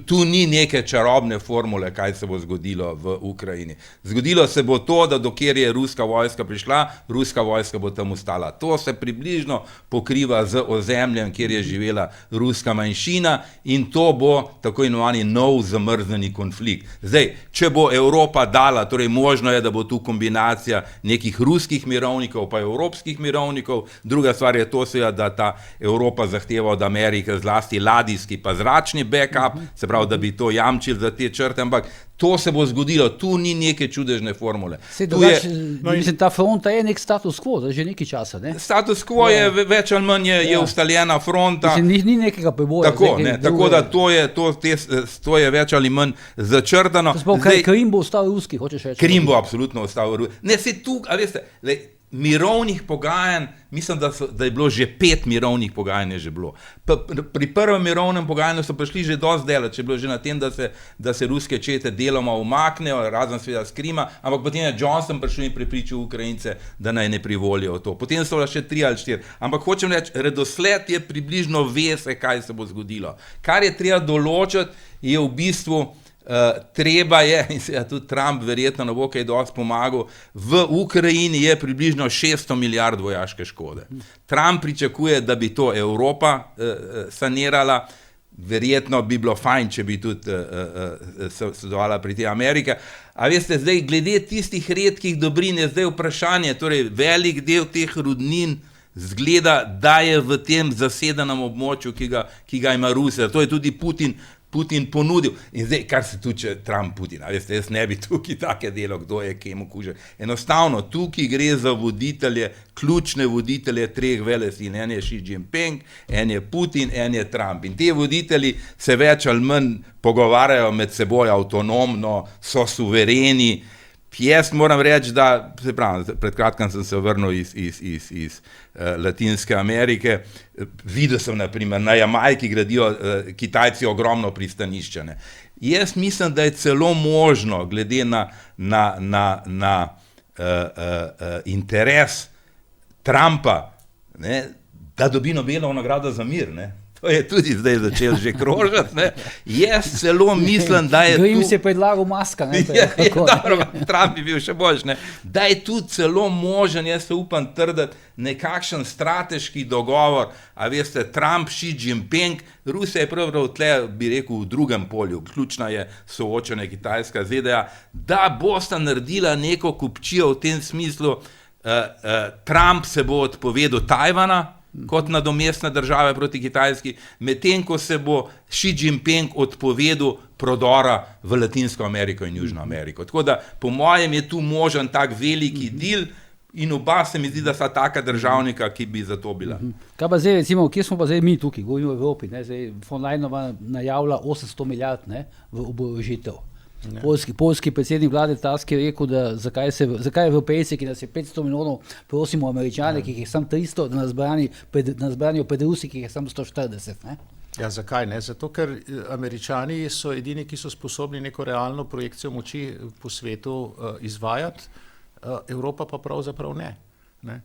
tu ni neke čarobne formule, kaj se bo zgodilo v Ukrajini. Zgodilo se bo to, da dokler je ruska vojska prišla, ruska vojska bo tam ostala. To se približno pokriva z ozemljem, kjer je živela ruska manjšina in to bo tako imenovani nov zamrznjeni konflikt. Zdaj, če bo Evropa dala, torej možno je, da bo tu kombinacija nekih ruskih mirovnikov pa evropskih mirovnikov, druga stvar je to seveda, da ta Evropa zahteva od Amerike zlasti ladijski pa zračni backup, se pravi, da bi to jamčili za te črte, ampak to se bo zgodilo, tu ni neke čudežne formule. Mislim, ta fronta je nek status quo, že nekaj časa, ne? Status quo je več ali manj je ustaljena fronta. Mislim, ni nekega preboja. Tako da to je več ali manj začrtano. Krim bo ostal ruski, hočeš reči? Krim bo absolutno ostal ruski. Ne, se tu, a veste, mirovnih pogajanj, mislim, da je bilo že 5 mirovnih pogajanj je že bilo. Pri prvem mirovnem pogajanju so prišli že dosti daleč, je bilo že na tem, da se ruske čete deloma umaknejo, razen seveda s Krima, ampak potem je Johnson prišel in prepričal Ukrajince, da naj ne privolijo to. Potem so še 3 ali 4. Ampak hočem reči, redosled je približno ve se, kaj se bo zgodilo. Kar je treba določiti, je v bistvu treba je, in se tudi Trump verjetno ne bo kaj dosti pomagal, v Ukrajini je približno 600 milijard vojaške škode. Trump pričakuje, da bi to Evropa sanirala, verjetno bi bilo fajn, če bi tudi sodelovala pri tej Amerike. A veste, zdaj glede tistih redkih dobrin je zdaj vprašanje, torej velik del teh rudnin zgleda, da je v tem zasedenem območju, ki ga ima Rusija. To je tudi Putin ponudil. In zdaj, kar se tuče Trump Putin, veste, jaz ne bi tukaj take delo, kdo je kemu kuže. Enostavno, tukaj gre za voditelje, ključne voditelje 3 velesil. En je Xi Jinping, en je Putin, en je Trump. In te voditelji se več ali manj pogovarjajo med seboj avtonomno, so suvereni. Jaz moram reči, da, se pravim, pred kratkim sem se vrnil iz Latinske Amerike, videl sem, naprimer, na Jamajki gradijo Kitajci ogromno pristanišča. Jaz mislim, da je celo možno, glede na interes Trumpa, ne, da dobi Nobelovo nagrado za mir, ne. To je tudi zdaj začel že krožati, ne. Jaz celo mislim, da je tu... Green se je predlagal Muska, ne. Dobro, Trump bi bil še boljš, ne. Da je tu celo možen, jaz se upam trditi, nekakšen strateški dogovor, a veste, Trump, Xi Jinping, Rusija je pravzaprav tle, bi rekel, v drugem polju, ključna je soočenje Kitajska, ZDA, da bosta naredila neko kupčijo v tem smislu, Trump se bo odpovedal Tajvana, kot nadomestne države proti Kitajski, medtem ko se bo Xi Jinping odpovedal prodora v Latinsko Ameriko in Južno Ameriko. Tako da, po mojem, je tu možen tak veliki deal in oba se mi zdi, da sta taka državnika, ki bi za to bila. Kaj pa zdaj, recimo, kje smo pa zdaj mi tukaj, govorimo v Evropi, ne? Zdaj von Leinova najavlja 800 milijard, ne, v oborožitev. Poljski predsednik vlade Tusk je rekel, da zakaj Evropejci, ki nas je 500 milijonov, prosimo Američane, ki jih je sam 300, da nas branijo pred Rusi, ki jih je sam 140. Ne? Ja, zakaj ne? Zato, ker Američani so edini, ki so sposobni neko realno projekcijo moči po svetu izvajati, Evropa pa pravzaprav ne.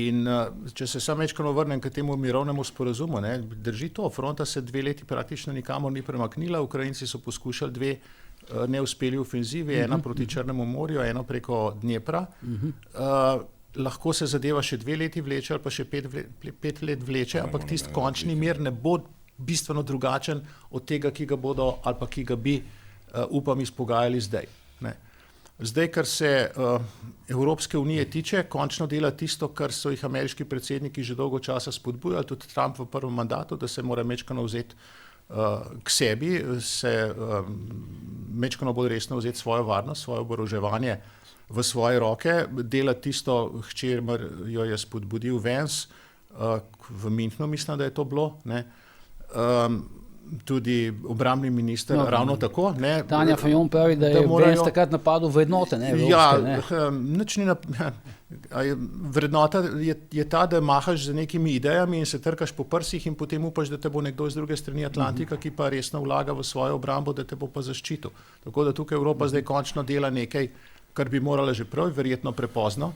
In če se sam večkrat vrnem k temu mirovnemu sporazumu, ne, drži to, fronta se 2 leti praktično nikamor ni premaknila, Ukrajinci so poskušali 2 neuspeli ofenzivi, ena proti Črnemu morju, eno preko Dnepra. Lahko se zadeva še 2 leti vleče ali pa še 5 let vleče, ampak tisti končni mir ne bo bistveno drugačen od tega, ki ga bodo ali pa ki ga bi, upam, izpogajali zdaj. Ne. Zdaj, kar se Evropske unije tiče, končno dela tisto, kar so jih ameriški predsedniki že dolgo časa spodbujali, tudi Trump v prvem mandatu, da se mora mečkano vzeti k sebi, se mečkano bolj resno vzeti svojo varnost, svoje oboroževanje v svoje roke, delati tisto, k čemer jo je spodbudil Vance, v Münchnu mislim, da je to bilo, ne. Tudi obrambni minister ravno tako. Ne. Tanja Fajon pravi, da je Vance takrat napadel vrednote, ne, evropske. Nič ni vrednota je ta, da mahaš z nekimi idejami in se trkaš po prsih in potem upaš, da te bo nekdo iz druge strani Atlantika, ki pa resno vlaga v svojo obrambo, da te bo pa zaščitil. Tako da tukaj Evropa zdaj končno dela nekaj, kar bi morala že prav, verjetno prepozno,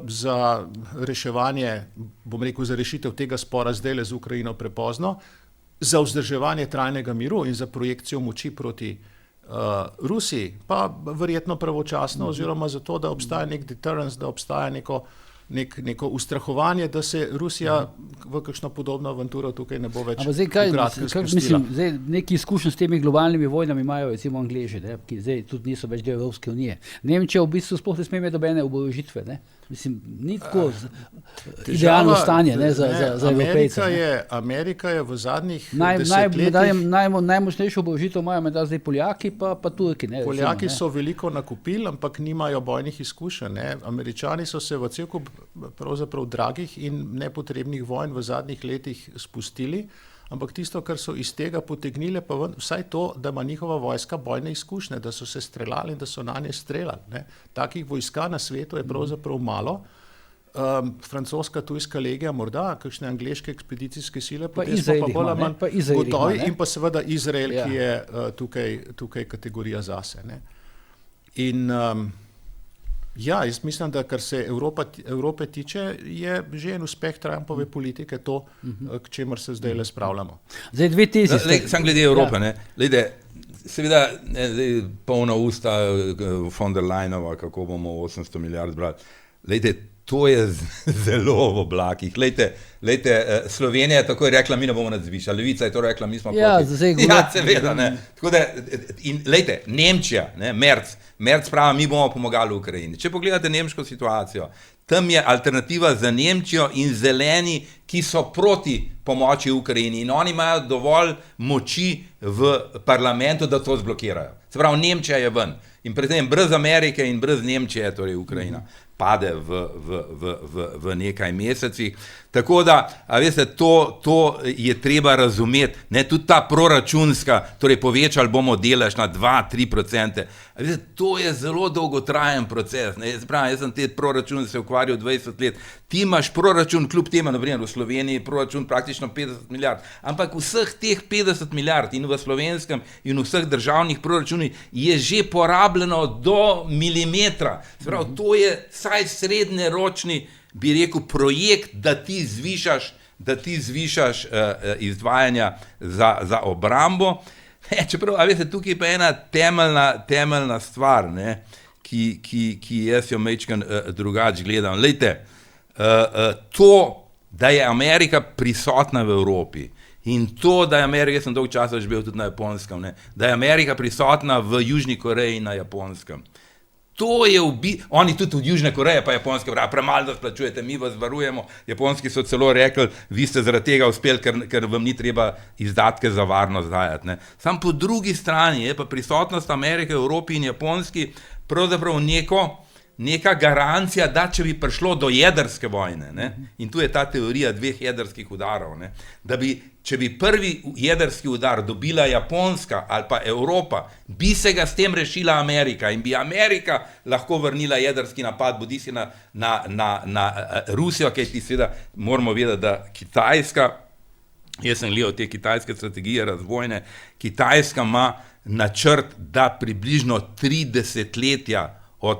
za reševanje, bom rekel, za rešitev tega spora zdajle z Ukrajino prepozno, za vzdrževanje trajnega miru in za projekcijo moči proti Rusiji, pa verjetno pravočasno, oziroma zato, da obstaja nek deterrence, da obstaja neko ustrahovanje, da se Rusija v kakšno podobno avanturo tukaj ne bo več spustila. Mislim, neki izkušnji s temi globalnimi vojnami imajo recimo Angleži, ne, ki zdaj tudi niso več del Evropske unije. Nemčija v bistvu sploh ne sme imeti dobene oborožitve, ne. Mislim, ni tako idealno stanje, ne, za Evropejce. Amerika je v zadnjih desetletjih... Najmočnejšo oborožitev imajo med zdaj Poljaki pa Turki. Ne, Poljaki so veliko nakupili, ampak nimajo bojnih izkušenj. Ne. Američani so se v cel kup pravzaprav dragih in nepotrebnih vojn v zadnjih letih spustili, ampak tisto, kar so iz tega potegnile, pa vsaj to, da ima njihova vojska bojne izkušnje, da so se streljali in da so na nje streljali. Ne. Takih vojska na svetu je pravzaprav malo. Francoska, tujska legija, morda kakšne angleške ekspedicijske sile, pa Izrael gotovi, in pa seveda Izrael, ki je tukaj kategorija zase. Ne. In jaz mislim, da kar se Evrope tiče, je že en uspeh Trumpove politike to, k čemer se zdaj le spravljamo. Zdaj dve tezi ste. Sam glede Evrope, ne. Glede, seveda, polna usta von der Leyenova, kako bomo 800 milijard brali. Glede, to je zelo v oblakih. Lejte, Slovenija je tako rekla, mi ne bomo nad zvišali. Levica je to rekla, mi smo proti. Ja, seveda, ne. Tako da, in lejte, Nemčija, ne, Merz pravi, mi bomo pomagali Ukrajini. Če pogledate nemško situacijo, tam je alternativa za Nemčijo in zeleni, ki so proti pomoči Ukrajini in oni imajo dovolj moči v parlamentu, da to zblokirajo. Se pravi, Nemčija je ven. In predtem brez Amerike in brez Nemčije, torej Ukrajina, pade v nekaj mesecih. Tako da, a veste, to je treba razumeti, ne, tudi ta proračunska, torej povečali bomo delež na 2-3%. A veste, to je zelo dolgotrajen proces, ne, jaz sem te proračune se ukvarjal 20 let. Ti imaš proračun, kljub temu, naprimer v Sloveniji proračun praktično 50 milijard, ampak vseh teh 50 milijard in v slovenskem in v vseh državnih proračunih je že porabljeno do milimetra. Se pravi, to je vsaj srednjeročni, bi rekel, projekt, da ti zvišaš izdvajanja za obrambo. Čeprav, a veste, tukaj pa ena temeljna stvar, ne, ki jaz jo majčkeno drugače gledam. Lejte, to, da je Amerika prisotna v Evropi in to, da je Amerika, jaz sem dolgo časa že bil tudi na Japonskem, ne, da je Amerika prisotna v Južni Koreji in na Japonskem. To je oni tudi od Južne Koreje pa Japonske pravi, premalo da splačujete, mi vas varujemo. Japonski so celo rekli, vi ste zaradi tega uspeli, ker vam ni treba izdatke za varnost dajati. Ne. Sam po drugi strani je pa prisotnost Amerike, Evropi in Japonski pravzaprav neka garancija, da če bi prišlo do jedrske vojne, ne, in tu je ta teorija 2 jedrskih udarov, ne, da bi, če bi prvi jedrski udar dobila Japonska ali pa Evropa, bi se ga s tem rešila Amerika in bi Amerika lahko vrnila jedrski napad, bodi si na Rusijo, kajti seveda moramo vedeti, da Kitajska, jaz sem gledal te kitajske strategije razvojne, Kitajska ima načrt, da približno 3 desetletja od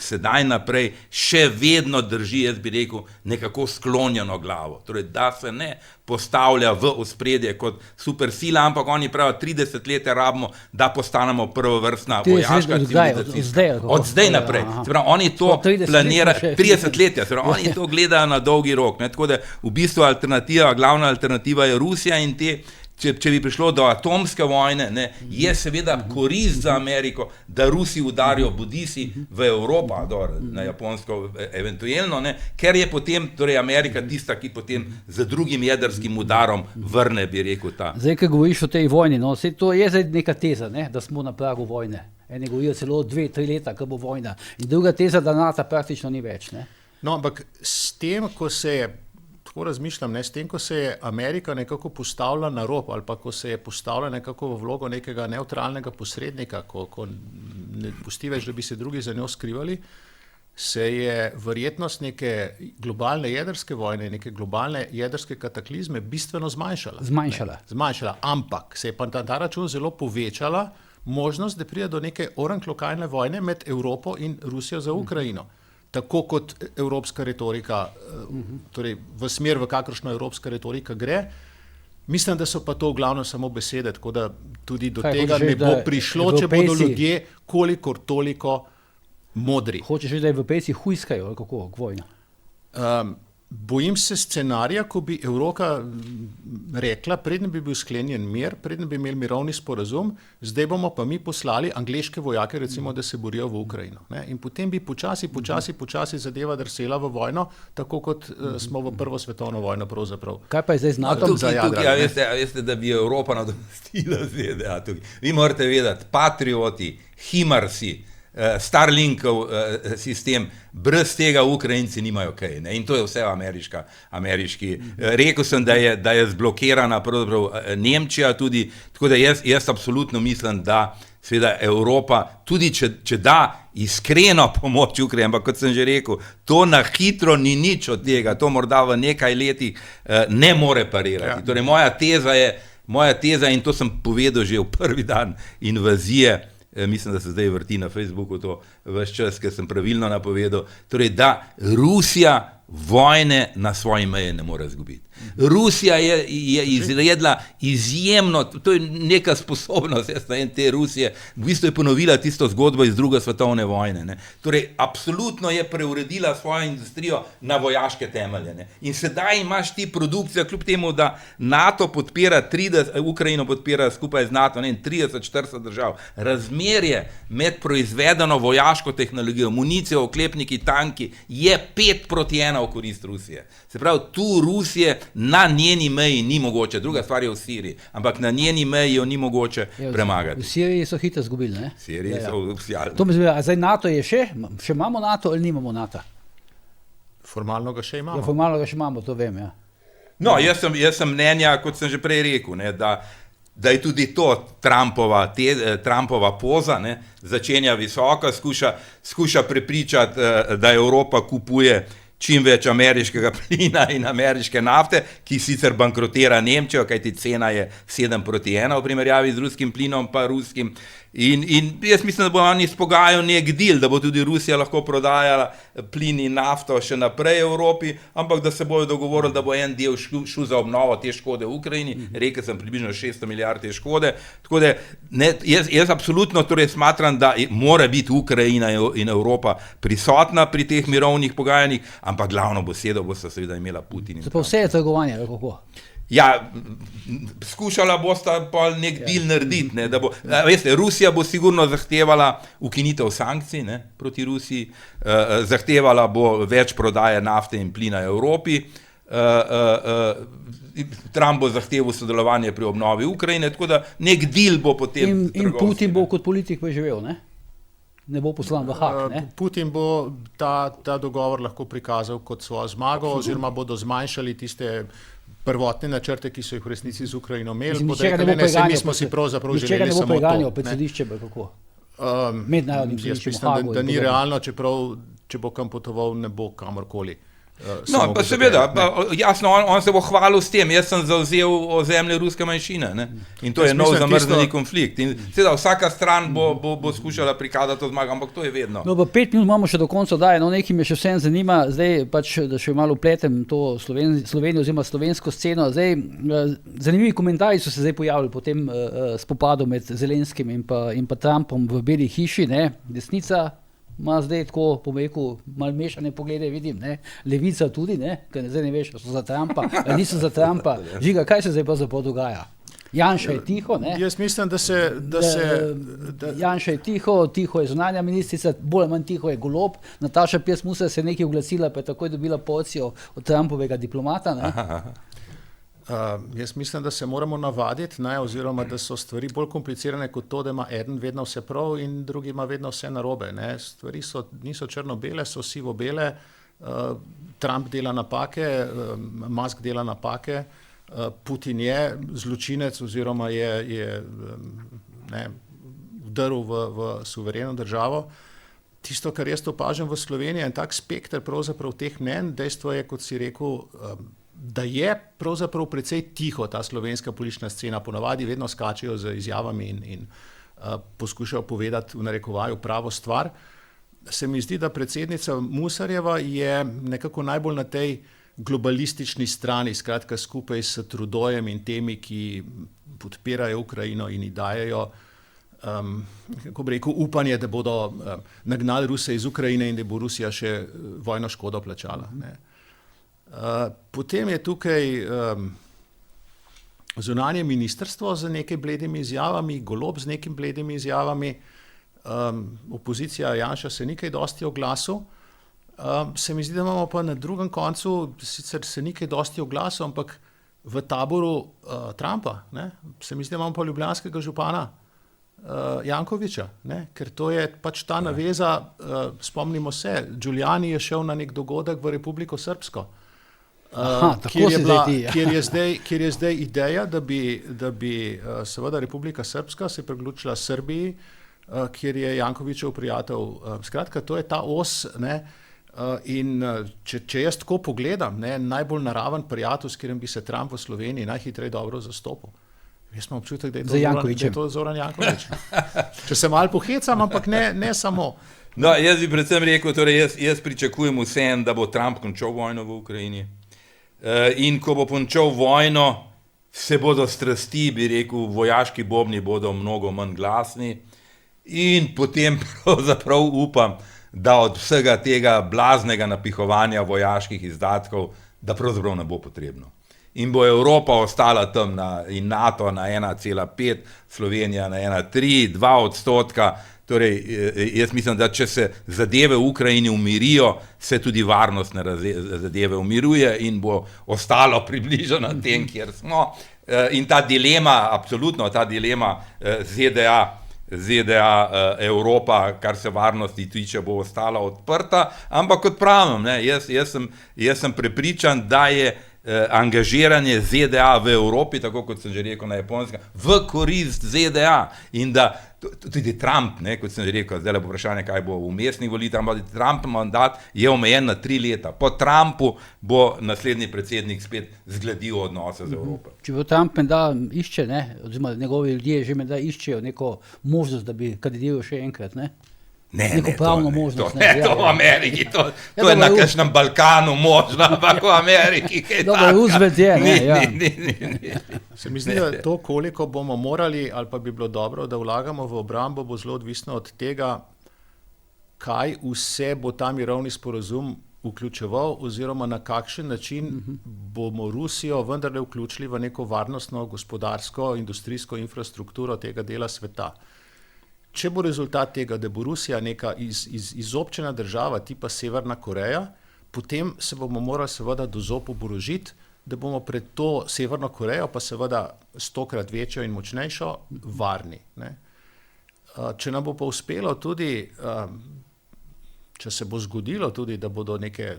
sedaj naprej še vedno drži, jaz bi rekel, nekako sklonjeno glavo. Torej, da se ne postavlja v ospredje kot supersila, ampak oni pravijo, 30 let rabimo, da postanemo prvovrstna vojaška civilizacija. Od zdaj naprej. Se pravi, oni to planirajo 30 let, se pravi, oni to gledajo na dolgi rok. Ne? Tako da v bistvu glavna alternativa je Rusija in če bi prišlo do atomske vojne, ne, je seveda korist za Ameriko, da Rusi udarijo bodisi v Evropo, na Japonsko eventualno, ne, ker je potem torej Amerika tista, ki potem z drugim jedrskim udarom vrne, bi rekel, ta. Zdaj, ko govoriš o tej vojni, no, to je zdaj neka teza, ne, da smo na pragu vojne. Eni govorijo celo 2-3 leta, ko bo vojna. In druga teza, da NATO praktično ni več. Ne. No, ampak s tem, ko se je, tako razmišljam, ne, s tem, ko se je Amerika nekako postavila na rob ali pa ko se je postavila nekako v vlogo nekega neutralnega posrednika, ko ne pusti več, da bi se drugi za njo skrivali, se je verjetnost neke globalne jedrske vojne, neke globalne jedrske kataklizme bistveno zmanjšala. Ampak se je pa na ta račun zelo povečala možnost, da pride do neke oranž-lokalne vojne med Evropo in Rusijo za Ukrajino. Tako kot evropska retorika, torej v smer, v kakršno evropska retorika gre. Mislim, da so pa to v glavnem samo besede, tako da tudi do tega ne bo prišlo, če bodo ljudje kolikor toliko modri. Hočeš reči, da Evropejci hujskajo, ali kako, k vojni? Bojim se scenarija, ko bi Evropa rekla, preden bi bil sklenjen mir, preden bi imeli mirovni sporazum, zdaj bomo pa mi poslali angleške vojake, recimo, da se borijo v Ukrajino. Ne? In potem bi počasi zadeva drsela v vojno, tako kot smo v Prvo svetovno vojno pravzaprav. Kaj pa je zdaj z NATO-om? Veste, da bi Evropa nadomestila ZDA tukaj. Vi morate vedeti, patrioti, himarsi, Starlinkov sistem, brez tega Ukrajinci nimajo kaj. Ne? In to je vse ameriški. Rekel sem, da je zblokirana pravzaprav Nemčija tudi, tako da jaz absolutno mislim, da seveda Evropa, tudi če da iskreno pomoč Ukrajini, ampak kot sem že rekel, to na hitro ni nič od tega, to morda v nekaj letih ne more parirati. Torej moja teza, in to sem povedal že v prvi dan invazije, mislim, da se zdaj vrti na Facebooku to ves čas, ker sem pravilno napovedal, torej da Rusija vojne na svoji meji ne more izgubiti. Rusija je izredla izjemno, to je neka sposobnost, te Rusije, v bistvu je ponovila tisto zgodbo iz druge svetovne vojne. Ne. Torej, absolutno je preuredila svojo industrijo na vojaške temelje. Ne. In sedaj imaš ti produkcijo, kljub temu, da NATO podpira Ukrajino podpira skupaj z NATO, 30-40 držav. Razmerje med proizvedeno vojaško tehnologijo, municijo, oklepniki, tanki je 5:1 v korist Rusije. Se pravi, tu Rusije na njeni meji ni mogoče, druga stvar je v Siriji, ampak na njeni meji jo ni mogoče premagati. V Siriji so hitro izgubili, ne? V Siriji so vsjali. To mi zve, a zdaj NATO je še imamo NATO ali nimamo NATO? Formalno ga še imamo. Ja, formalno ga še imamo, to vem, ja. No, jaz sem mnenja, kot sem že prej rekel, ne, da je tudi to Trumpova poza, ne, začenja visoka, skuša prepričati, da Evropa kupuje čim več ameriškega plina in ameriške nafte, ki sicer bankrotira Nemčijo, kajti cena je 7:1 v primerjavi z ruskim plinom pa ruskim. In jaz mislim, da bo oni izpogajal nek deal, da bo tudi Rusija lahko prodajala plin in nafto še naprej Evropi, ampak da se bojo dogovorili, da bo en del šel za obnovo te škode v Ukrajini, rekel sem približno 600 milijard te škode, tako da jaz absolutno torej smatram, da mora biti Ukrajina in Evropa prisotna pri teh mirovnih pogajanjih, ampak glavno besedo bosta seveda imela Putin. Se pa vse je trgovanje, kako? Ja, skušala bosta pa nek deal narediti, ne, da bo, veste, Rusija bo sigurno zahtevala ukinitev sankcij, ne, proti Rusiji, zahtevala bo več prodaje nafte in plina Evropi, Trump bo zahteval sodelovanje pri obnovi Ukrajine, tako da nek deal bo potem in Putin bo kot politik preživel, ne? Ne bo poslan v Haag, ne? Putin bo ta dogovor lahko prikazal kot svojo zmago, oziroma bodo zmanjšali tiste prvotne načrte, ki so jih v resnici z Ukrajino imeli. Mi smo si pravzaprav želeli samo to. Ničega ne bo preganjal pred sedišče, kako? Mednarodnim sediščem v Haagu. Da ni realno, čeprav, če bo kam potoval, ne bo kamorkoli. No, pa seveda, jasno, on se bo hvalil s tem, jaz sem zavzel ozemlje ruske manjšine, ne? In to je nov zamrznjeni konflikt. In seveda vsaka stran bo skušala prikazati to zmago, ampak to je vedno. No, pa 5 minut imamo še do konca, no nekaj me še vsem zanima, zdaj pač, da še malo upletem to Slovenijo oziroma slovensko sceno, zdaj zanimivi komentarji so se zdaj pojavili po tem spopadu med Zelenskim in pa Trumpom v Beli hiši, ne, desnica ima zdaj tako, rekel, malo mešane poglede, vidim, ne, levica tudi, ne, ker zdaj ne veš, so za Trumpa, niso za Trumpa. Žiga, kaj se zdaj pravzaprav dogaja? Janša je tiho, ne? Jaz mislim, da Janša je tiho je zunanja ministrica, bolj ali manj tiho je Golob, Nataša Pirc Musar se je nekaj oglasila, pa je takoj dobila porcijo od Trumpovega diplomata, ne? Jaz mislim, da se moramo navaditi, ne, oziroma da so stvari bolj komplicirane kot to, da ima eden vedno vse prav in drugi ima vedno vse narobe. Ne. Stvari niso črno-bele, so sivo-bele. Trump dela napake, Musk dela napake, Putin je zločinec oziroma je vdrl v suvereno državo. Tisto, kar jaz opažam v Sloveniji, je en tak spekter pravzaprav teh mnenj. Dejstvo je, kot si rekel, da je pravzaprav precej tiho ta slovenska politična scena, ponavadi vedno skačejo z izjavami in poskušajo povedati v narekovaju pravo stvar. Se mi zdi, da predsednica Musarjeva je nekako najbolj na tej globalistični strani, skratka skupaj s Trudeaujem in temi, ki podpirajo Ukrajino in ji dajejo, kako bi rekel, upanje, da bodo nagnali Ruse iz Ukrajine in da bo Rusija še vojno škodo plačala, ne. Potem je tukaj zunanje ministrstvo z nekaj bledimi izjavami, Golob z nekaj bledimi izjavami, opozicija Janša se ni kaj dosti oglasil. Se mi zdi, da imamo pa na drugem koncu, sicer se ni kaj dosti oglasil, ampak v taboru Trumpa, ne, se mi zdi, da imamo pa ljubljanskega župana Jankovića, ne, ker to je pač ta naveza, spomnimo se, Giuliani je šel na nek dogodek v Republiko Srpsko, kjer je zdaj ideja, da bi seveda Republika Srpska se priključila Srbiji, kjer je Jankovićev prijatelj. Skratka, to je ta os, ne, in če jaz tako pogledam, ne, najbolj naraven prijatelj, s katerim bi se Trump v Sloveniji najhitreje dobro zastopil. Jaz imam občutek, da je to Zoran Janković. Če se malo pohecam, ampak ne samo. No, jaz bi predvsem rekel, torej jaz pričakujem vsem, da bo Trump končal vojno v Ukrajini. In ko bo končal vojno, se bodo strasti, bi rekel, vojaški bobni bodo mnogo manj glasni in potem pravzaprav upam, da od vsega tega blaznega napihovanja vojaških izdatkov, da pravzaprav ne bo potrebno. In bo Evropa ostala tam in NATO na 1,5, Slovenija na 1,3, 2%. Torej, jaz mislim, da če se zadeve v Ukrajini umirijo, se tudi varnostne zadeve umiruje in bo ostalo približno tem, kjer smo. In ta dilema, absolutno ta dilema ZDA, Evropa, kar se varnosti tiče, bo ostala odprta, ampak kot pravim, ne, jaz sem prepričan, da je angažiranje ZDA v Evropi, tako kot sem že rekel na Japonskem, v korist ZDA in da tudi Trump, ne, kot sem že rekel, zdaj bo vprašanje, kaj bo v mestnih volitvah, ampak Trump mandat je omejen na 3 leta. Po Trumpu bo naslednji predsednik spet zgladil odnose z Evropo. Če bo Trump menda išče, ne, oziroma njegovi ljudje že menda iščejo neko možnost, da bi kandidiral še enkrat, ne? Neko pravno možnost. To v Ameriki, to je na kakšnem Balkanu možno, ampak v Ameriki kaj tako. Dobro, Roosevelt je, ne? Se mi zdi, da to, koliko bomo morali, ali pa bi bilo dobro, da vlagamo v obrambo, bo zelo odvisno od tega, kaj vse bo ta mirovni sporazum vključeval oziroma na kakšen način bomo Rusijo vendarle vključili v neko varnostno, gospodarsko, industrijsko infrastrukturo tega dela sveta. Če bo rezultat tega, da bo Rusija neka izobčena država tipa Severna Koreja, potem se bomo morali seveda do zob oborožiti, da bomo pred to Severno Korejo, pa seveda 100-krat večjo in močnejšo, varni, ne. Če nam bo pa uspelo tudi, če se bo zgodilo tudi, da bodo neke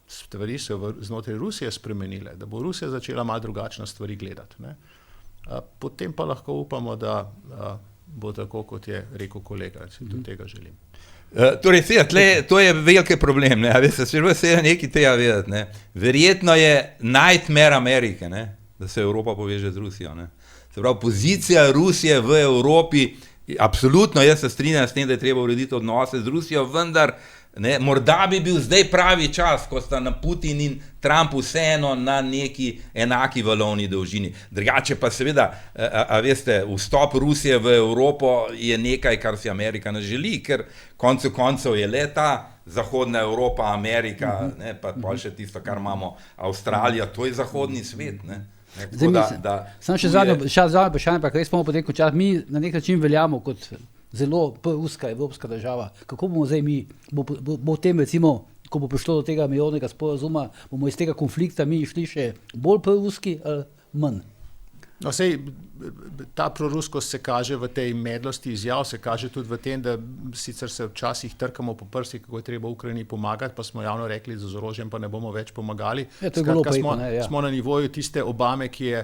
stvari se znotraj Rusije spremenile, da bo Rusija začela malo drugačno stvari gledati, ne, potem pa lahko upamo, da bo tako, kot je rekel kolega, si do tega želim. Torej, to je veliki problem, ne, veste, se nekaj tega vedeti, ne. Verjetno je nightmare Amerike, ne, da se Evropa poveže z Rusijo, ne. Se pravi, pozicija Rusije v Evropi, absolutno jaz se strinjam s tem, da je treba urediti odnose z Rusijo, vendar ne, morda bi bil zdaj pravi čas, ko sta na Putin in Trump vseeno na neki enaki valovni dolžini. Drugače pa seveda, veste, vstop Rusije v Evropo je nekaj, kar si Amerika ne želi, ker koncev je le ta Zahodna Evropa, Amerika, ne, pa še tisto, kar imamo Avstralija, to je zahodni svet, ne. Samo še zadnje vprašanje, pa res bomo potem končali. Mi na nek način veljamo kot zelo ruska evropska država. Kako bomo zdaj mi, bo v tem recimo, ko bo prišlo do tega mirovnega sporazuma, bomo iz tega konflikta mi šli še bolj proruski ali manj? No, sej, ta proruskost se kaže v tej medlosti izjav, se kaže tudi v tem, da sicer se včasih trkamo po prsti, kako je treba Ukrajini pomagati, pa smo javno rekli, da z orožjem pa ne bomo več pomagali. Skratka, smo na nivoju tiste Obame, ki je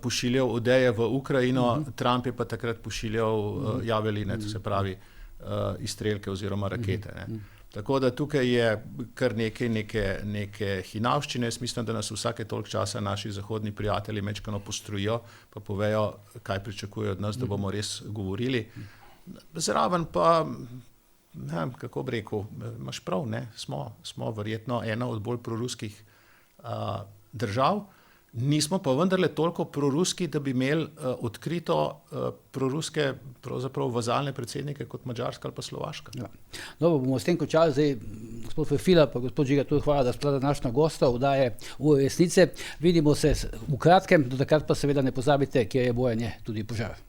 pošiljal odeje v Ukrajino, Trump je pa takrat pošiljal javeline, to se pravi izstrelke oziroma rakete. Ne. Tako da tukaj je kar neke hinavščine. Jaz mislim, da nas vsake toliko časa naši zahodni prijatelji mečkano postrojijo, pa povejo, kaj pričakujejo od nas, da bomo res govorili. Zraven pa, ne, kako bi rekel, imaš prav, ne? Smo verjetno ena od bolj proruskih držav. Nismo pa vendarle toliko proruski, da bi imeli odkrito proruske, pravzaprav vazalne predsednike kot Madžarska ali pa Slovaška. Ja. Dobro, bomo s tem končali. Zdaj, gospod Ferfila pa gospod Žiga, tudi hvala, da sta današnja gosta oddaje Ure resnice. Vidimo se v kratkem, do takrat pa seveda ne pozabite, kjer je bojanje tudi požar.